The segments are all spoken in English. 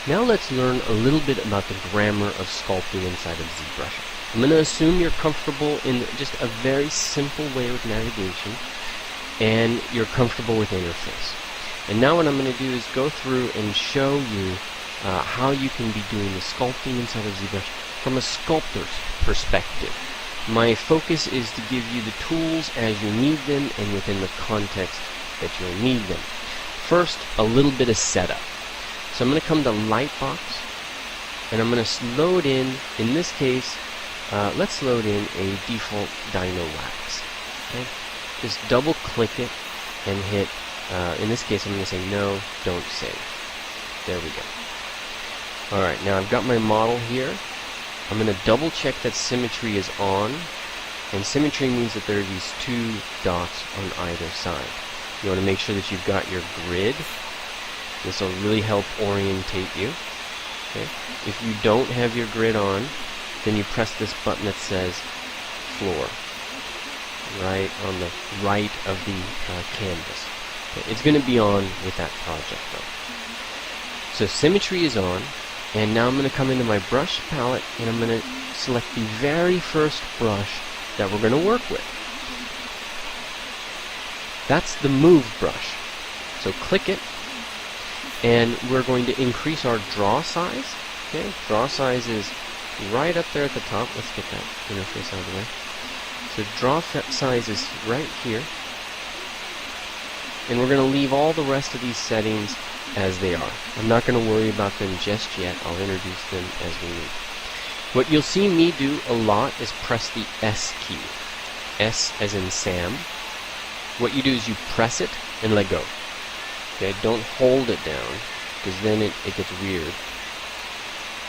Now let's learn a little bit about the grammar of sculpting inside of ZBrush. I'm going to assume you're comfortable in just a very simple way with navigation, and you're comfortable with interface. And now what I'm going to do is go through and show you how you can be doing the sculpting inside of ZBrush from a sculptor's perspective. My focus is to give you the tools as you need them and within the context that you'll need them. First, a little bit of setup. So I'm going to come to Lightbox, and I'm going to load in this case, let's load in a default Dino Wax. Okay? Just double click it and hit, in this case I'm going to say no, don't save. There we go. Alright, now I've got my model here. I'm going to double check that symmetry is on, and symmetry means that there are these two dots on either side. You want to make sure that you've got your grid. This will really help orientate you. Okay? If you don't have your grid on, then you press this button that says floor, right on the right of the canvas. Okay? It's going to be on with that project though. So symmetry is on, and now I'm going to come into my brush palette and I'm going to select the very first brush that we're going to work with. That's the move brush. So click it, and we're going to increase our draw size. Okay, draw size is right up there at the top. Let's get that interface out of the way. So draw size is right here, and we're going to leave all the rest of these settings as they are. I'm not going to worry about them just yet. I'll introduce them as we need. What you'll see me do a lot is press the S key. S as in Sam. What you do is you press it and let go. Okay, don't hold it down, because then it gets weird.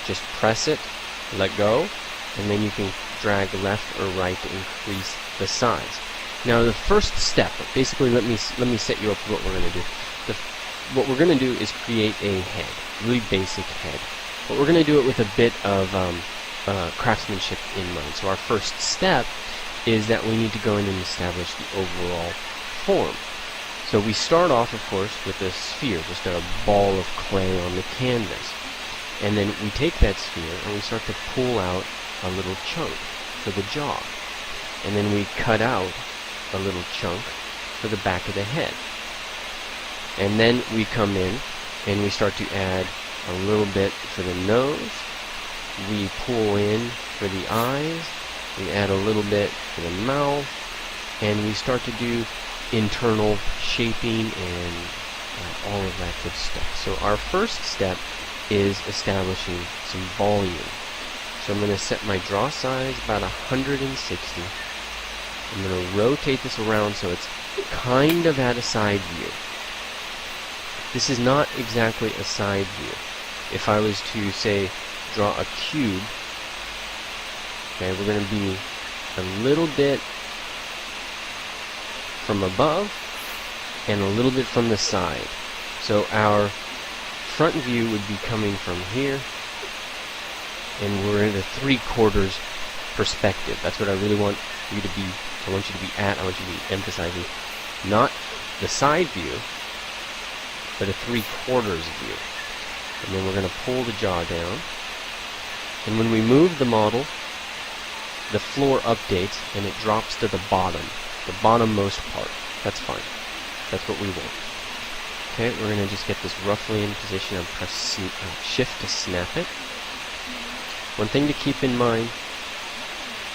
Just press it, let go, and then you can drag left or right to increase the size. Now the first step, basically let me set you up for what we're going to do. What we're going to do is create a head, really basic head. But we're going to do it with a bit of craftsmanship in mind. So our first step is that we need to go in and establish the overall form. So we start off, of course, with a sphere, just a ball of clay on the canvas. And then we take that sphere and we start to pull out a little chunk for the jaw. And then we cut out a little chunk for the back of the head. And then we come in and we start to add a little bit for the nose. We pull in for the eyes. We add a little bit for the mouth. And we start to do internal shaping and all of that good stuff. So our first step is establishing some volume. So I'm going to set my draw size about 160. I'm going to rotate this around so it's kind of at a side view. This is not exactly a side view. If I was to, say, draw a cube, okay, we're going to be a little bit from above and a little bit from the side. So our front view would be coming from here, and we're in a 3/4 perspective. That's what I really want you to be. I want you to be I want you to be emphasizing not the side view, but a 3/4 view. And then we're going to pull the jaw down. And when we move the model, the floor updates and it drops to the bottommost part. That's fine. That's what we want. Okay, we're going to just get this roughly in position and press Shift to snap it. One thing to keep in mind,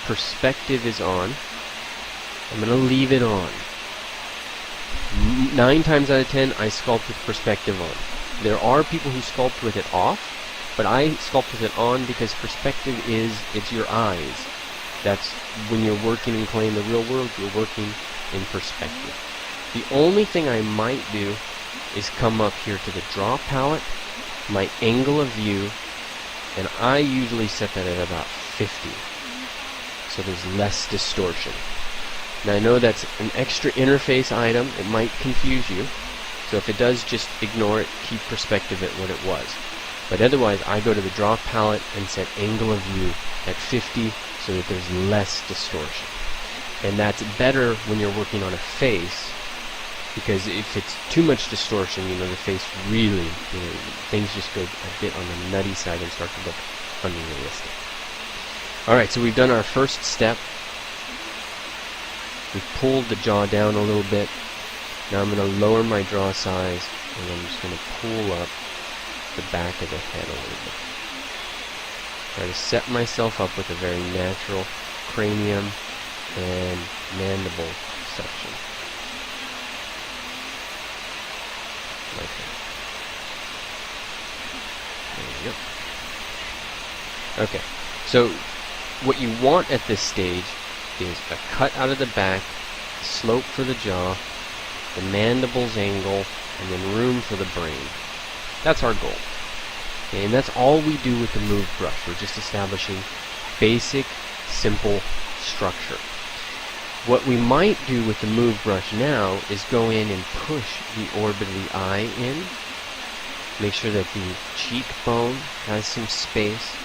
perspective is on. I'm going to leave it on. 9 times out of 10, I sculpt with perspective on. There are people who sculpt with it off, but I sculpt with it on because perspective it's your eyes. That's when you're working in clay in the real world, you're working in perspective. The only thing I might do is come up here to the draw palette, my angle of view, and I usually set that at about 50, so there's less distortion. Now I know that's an extra interface item, it might confuse you, so if it does, just ignore it, keep perspective at what it was. But otherwise, I go to the draw palette and set angle of view at 50 so that there's less distortion. And that's better when you're working on a face Because if it's too much distortion, the face really, things just go a bit on the nutty side and start to look unrealistic. Alright, so we've done our first step. We've pulled the jaw down a little bit. Now I'm going to lower my draw size, and I'm just going to pull up the back of the head a little bit. Try to set myself up with a very natural cranium and mandible section. Like that. There you go. Okay, so what you want at this stage is a cut out of the back, slope for the jaw, the mandible's angle, and then room for the brain. That's our goal. Okay, and that's all we do with the move brush. We're just establishing basic, simple structure. What we might do with the move brush now is go in and push the orbit of the eye in. Make sure that the cheekbone has some space,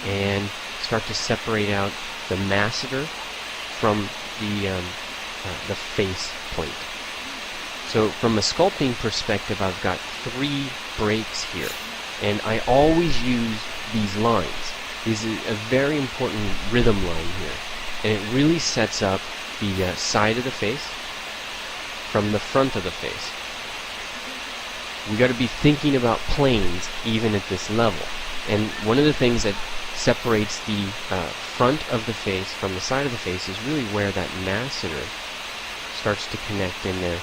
and start to separate out the masseter from the face plate. So from a sculpting perspective, I've got 3 breaks here, and I always use these lines. This is a very important rhythm line here, and it really sets up the side of the face from the front of the face. We got to be thinking about planes even at this level, and one of the things that separates the front of the face from the side of the face is really where that masseter starts to connect in there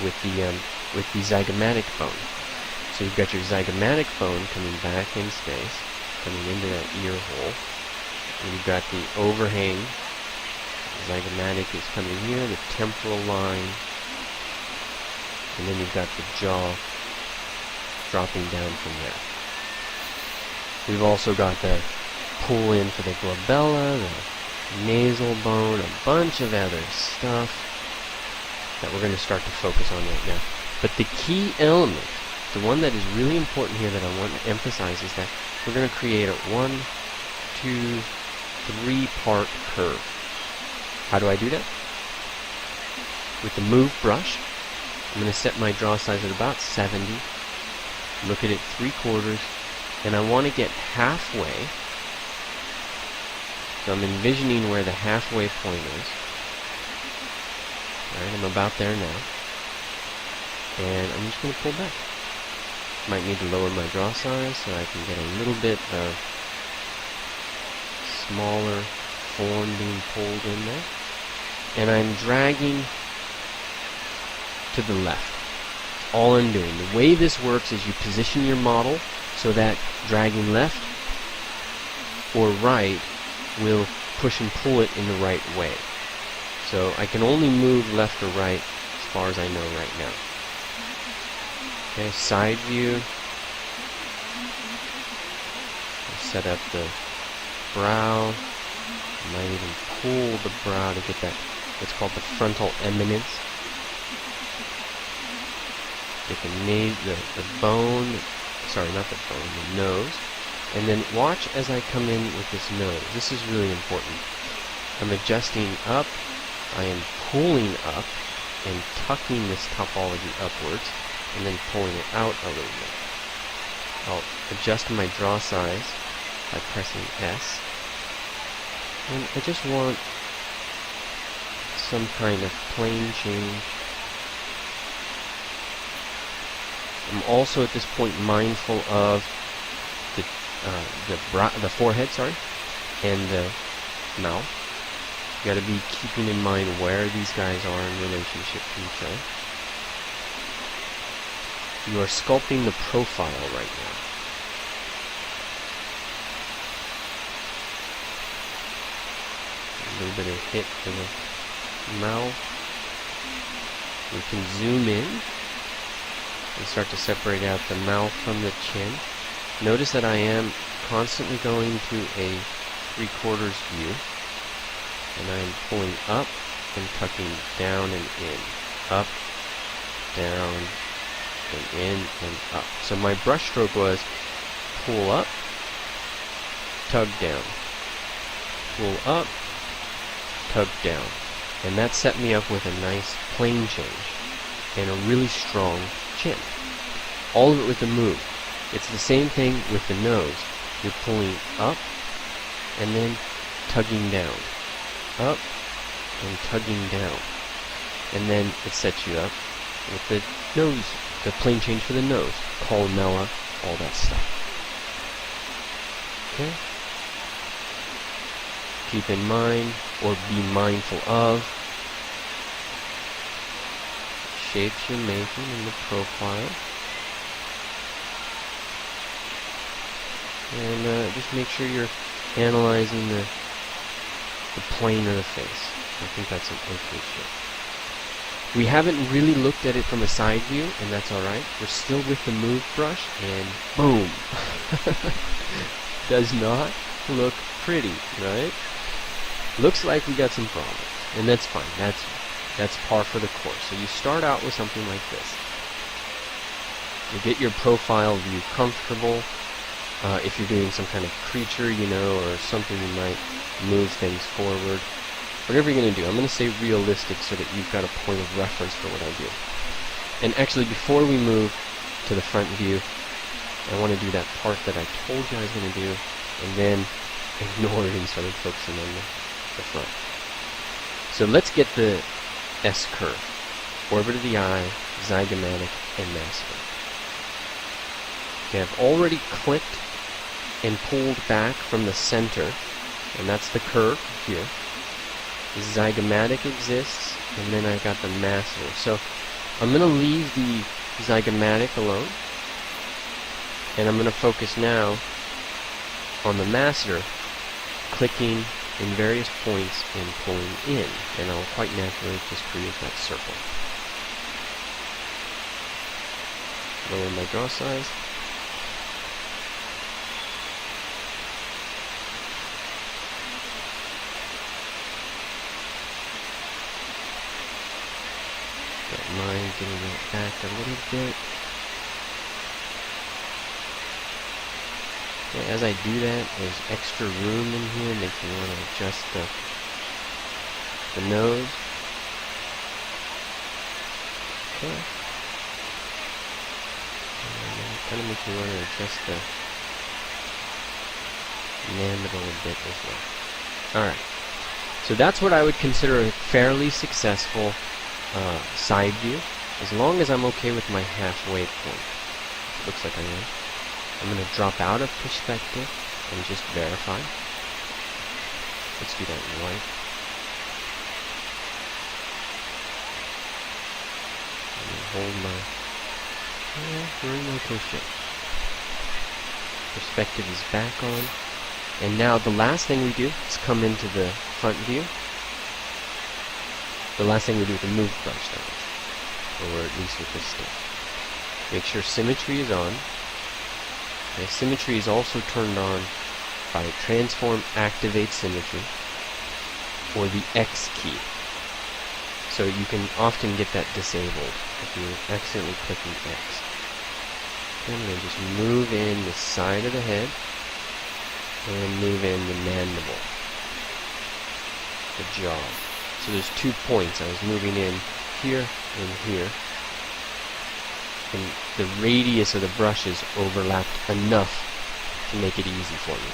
with the zygomatic bone. So you've got your zygomatic bone coming back in space, coming into that ear hole, and you've got the overhang. The zygomatic is coming here, the temporal line, and then you've got the jaw dropping down from there. We've also got the pull in for the glabella, the nasal bone, a bunch of other stuff that we're going to start to focus on right now. But the key element, the one that is really important here that I want to emphasize, is that we're going to create a 1, 2, 3 part curve. How do I do that? With the move brush, I'm going to set my draw size at about 70, look at it 3/4, and I want to get halfway. So I'm envisioning where the halfway point is. Alright, I'm about there now. And I'm just going to pull back. Might need to lower my draw size so I can get a little bit of smaller form being pulled in there. And I'm dragging to the left. All I'm doing. The way this works is you position your model so that dragging left or right will push and pull it in the right way. So I can only move left or right as far as I know right now. Okay, side view. I'll set up the brow. I might even pull the brow to get that, what's called the frontal eminence. Get the bone, sorry, not the bone, the nose. And then watch as I come in with this nose. This is really important. I'm adjusting up, I am pulling up and tucking this topology upwards, and then pulling it out a little bit. I'll adjust my draw size by pressing S. And I just want some kind of plane change. I'm also at this point mindful of the forehead, and the mouth. You got to be keeping in mind where these guys are in relationship to each other. You are sculpting the profile right now. A little bit of hit to the mouth. We can zoom in and start to separate out the mouth from the chin. Notice that I am constantly going to a 3/4 view, and I am pulling up and tucking down and in, up, down, and in and up. So my brush stroke was pull up, tug down, pull up, tug down, and that set me up with a nice plane change. and a really strong chin. All of it with the move. It's the same thing with the nose. You're pulling up and then tugging down. Up and tugging down. And then it sets you up with the nose, the plane change for the nose. Columella, all that stuff. Okay? Keep in mind, or be mindful of, shapes you're making in the profile. And just make sure you're analyzing the plane of the face. I think that's an okay shape. We haven't really looked at it from a side view, and that's alright. We're still with the move brush, and boom! Does not look pretty, right? Looks like we got some problems, and that's fine. That's par for the course. So you start out with something like this. You get your profile view comfortable. If you're doing some kind of creature, or something, you might move things forward. Whatever you're going to do, I'm going to say realistic so that you've got a point of reference for what I do. And actually, before we move to the front view, I want to do that part that I told you I was going to do, and then ignore it and started focusing on the front. So let's get the S curve. Orbit of the eye, zygomatic, and masseter. Okay, I've already clicked and pulled back from the center, and that's the curve here. The zygomatic exists, and then I've got the masseter. So I'm going to leave the zygomatic alone, and I'm going to focus now on the masseter, clicking in various points and pulling in, and I'll quite naturally just create that circle. Lower my draw size. Don't mind getting that back a little bit. Okay, as I do that, there's extra room in here, makes me want to adjust the nose. Okay. And it kind of makes me want to adjust the mandible a bit as well. Alright. So that's what I would consider a fairly successful side view, as long as I'm okay with my halfway point. Looks like I am. I'm going to drop out of perspective and just verify. Let's do that in white. I'm going to hold my... we're in my close shape. Perspective is back on. And now the last thing we do is come into the front view. The last thing we do with the move brush, that is. Or at least with this stuff. Make sure symmetry is on. Okay, symmetry is also turned on by transform activate symmetry, or the X key. So you can often get that disabled if you're accidentally clicking X. Okay, I'm going to just move in the side of the head and move in the mandible, the jaw. So there's 2 points. I was moving in here and here. And the radius of the brushes overlapped enough to make it easy for me.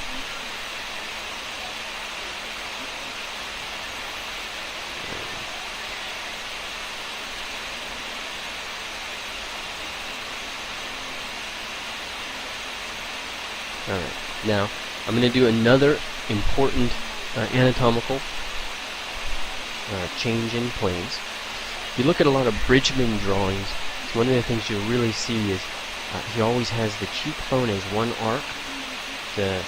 Alright, now I'm going to do another important anatomical change in planes. If you look at a lot of Bridgman drawings, one of the things you'll really see is he always has the cheekbone as one arc, the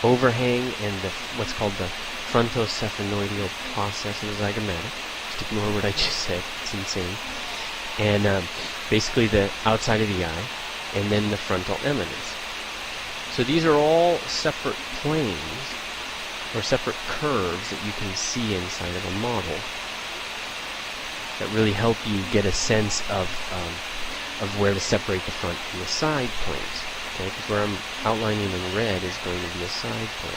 overhang, and the what's called the frontocephaloidal process of the zygomatic. Just ignore what I just said. It's insane. And basically the outside of the eye, and then the frontal eminence. So these are all separate planes, or separate curves that you can see inside of a model that really help you get a sense of where to separate the front and the side planes. Okay, because where I'm outlining in red is going to be a side plane,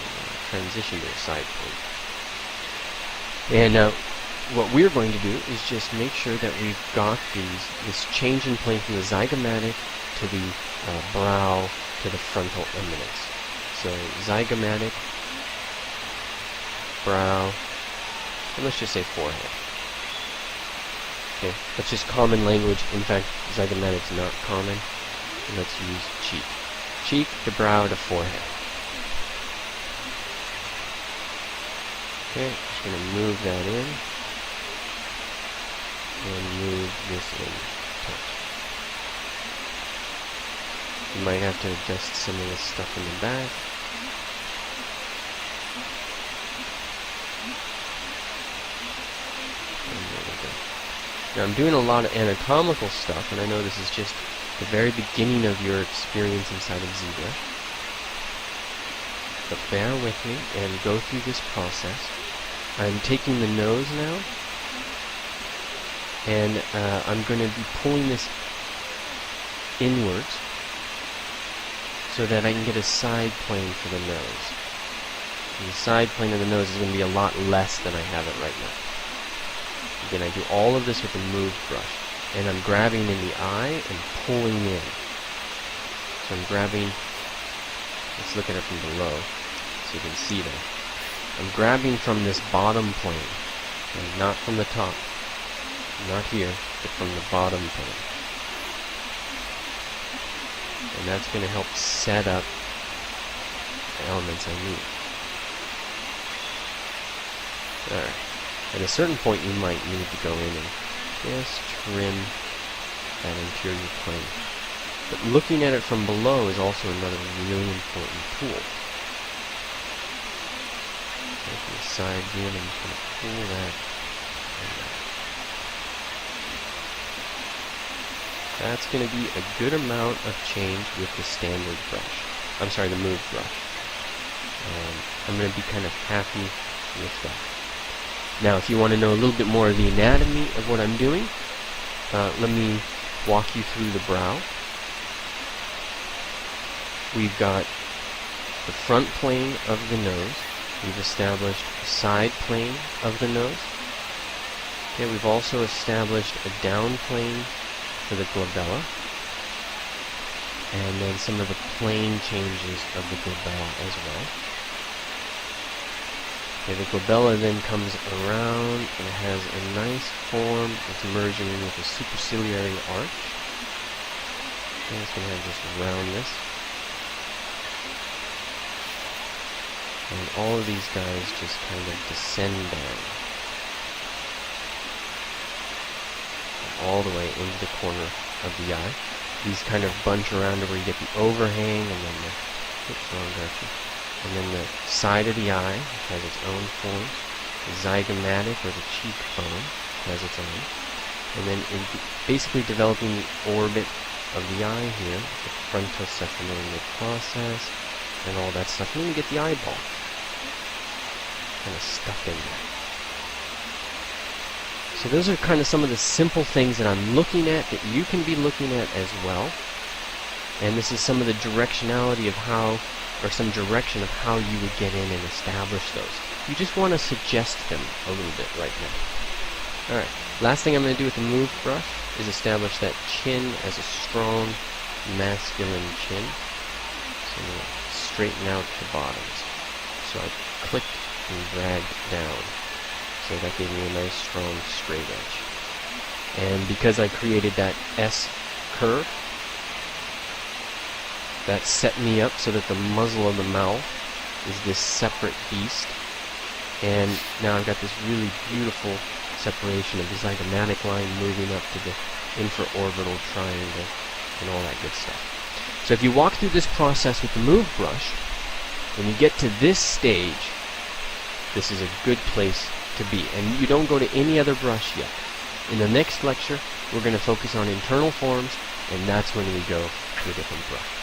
transition to a side plane. And what we're going to do is just make sure that we've got this change in plane from the zygomatic to the brow to the frontal eminence. So zygomatic, brow, and let's just say forehead. Okay, that's just common language. In fact, zygomatic is not common. Let's use cheek. Cheek to brow to forehead. Okay, just going to move that in. And move this in. You might have to adjust some of the stuff in the back. And there we go. Now I'm doing a lot of anatomical stuff, and I know this is just the very beginning of your experience inside of ZBrush. But bear with me and go through this process. I'm taking the nose now, and I'm going to be pulling this inwards so that I can get a side plane for the nose. And the side plane of the nose is going to be a lot less than I have it right now. Again, I do all of this with the move brush, and I'm grabbing in the eye and pulling in. So I'm grabbing, let's look at it from below so you can see that. I'm grabbing from this bottom plane, and not from the top. Not here, but from the bottom plane. And that's going to help set up the elements I need. Alright. At a certain point you might need to go in and just trim that interior plane. But looking at it from below is also another really important tool. So from the side view, I'm just going to pull that and that. That's going to be a good amount of change with the standard brush. I'm sorry, the move brush. I'm going to be kind of happy with that. Now, if you want to know a little bit more of the anatomy of what I'm doing, let me walk you through the brow. We've got the front plane of the nose. We've established a side plane of the nose. Okay, we've also established a down plane for the glabella, and then some of the plane changes of the glabella as well. Okay, the glabella then comes around and it has a nice form. It's merging in with a superciliary arch. Okay, it's going to have this roundness. And all of these guys just kind of descend down. All the way into the corner of the eye. These kind of bunch around to where you get the overhang, and then the side of the eye, which has its own form. The zygomatic, or the cheekbone, has its own. And then basically developing the orbit of the eye here, the frontocephaloidal process, and all that stuff. And then you get the eyeball kind of stuck in there. So those are kind of some of the simple things that I'm looking at that you can be looking at as well. And this is some of the directionality of how, or some direction of how you would get in and establish those. You just want to suggest them a little bit right now. Alright, last thing I'm going to do with the move brush is establish that chin as a strong, masculine chin. So I'm going to straighten out the bottoms. So I clicked and dragged down. So that gave me a nice strong straight edge. And because I created that S curve, that set me up so that the muzzle of the mouth is this separate beast. And now I've got this really beautiful separation of the zygomatic line moving up to the infraorbital triangle and all that good stuff. So if you walk through this process with the move brush, when you get to this stage, this is a good place to be. And you don't go to any other brush yet. In the next lecture, we're going to focus on internal forms, and that's when we go to a different brush.